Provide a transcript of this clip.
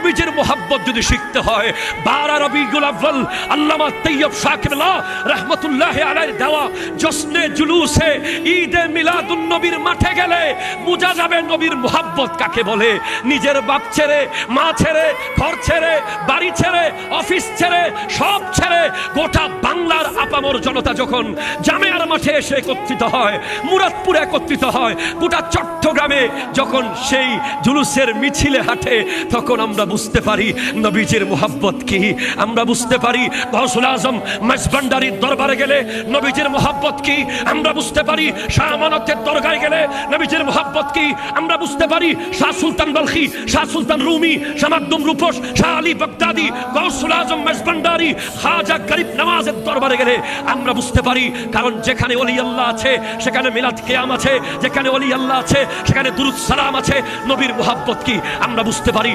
নবীজির মোহাব্বত যদি শিখতে হয়, 12 রবিউল আউয়াল আল্লামা তৈয়ব শাকিরুল্লাহ রাহমাতুল্লাহি আলাইহির দেওয়া জশ্নে জুলুসে ঈদে মিলাদুন নবীর মাঠে গেলে বোঝা যাবে নবীর মোহাব্বত কাকে বলে। নিজের বাপ ছেড়ে, মা ছেড়ে, ঘর ছেড়ে, বাড়ি ছেড়ে, অফিস ছেড়ে, সব ছেড়ে গোটা বাংলার আপামর জনতা যখন জামিয়ার মাঠে এসে একত্রিত হয়, মুরাদপুরে একত্রিত হয়, গোটা চট্টগ্রামে যখন সেই জুলুসের মিছিলে হাঁটে, তখন আমরা বুঝতে পারি নবীজির মোহাব্বত কি। আমরা বুঝতে পারি গৌসুল আজম মাঝভান্ডারির দরবারে গেলে নবীজির মোহাব্বত কি। আমরা বুঝতে পারি শাহ আমানতের দরগায় গেলে নবীজির মোহাব্বত কি। আমরা বুঝতে পারি শাহ সুলতান বলখি, শাহ সুলতান রুমি, শাহ মাকদুম রূপস, শাহ আলী বাগদাদি, গৌসুল আজম মাঝভান্ডারি, খাজা গরিব নওয়াজের দরবারে গেলে আমরা বুঝতে পারি। কারণ যেখানে ওলি আল্লাহ আছে সেখানে মিলাদ কিয়াম আছে, যেখানে ওলি আল্লাহ আছে সেখানে দুরুদ সালাম আছে। নবীর মোহাব্বত কি আমরা বুঝতে পারি।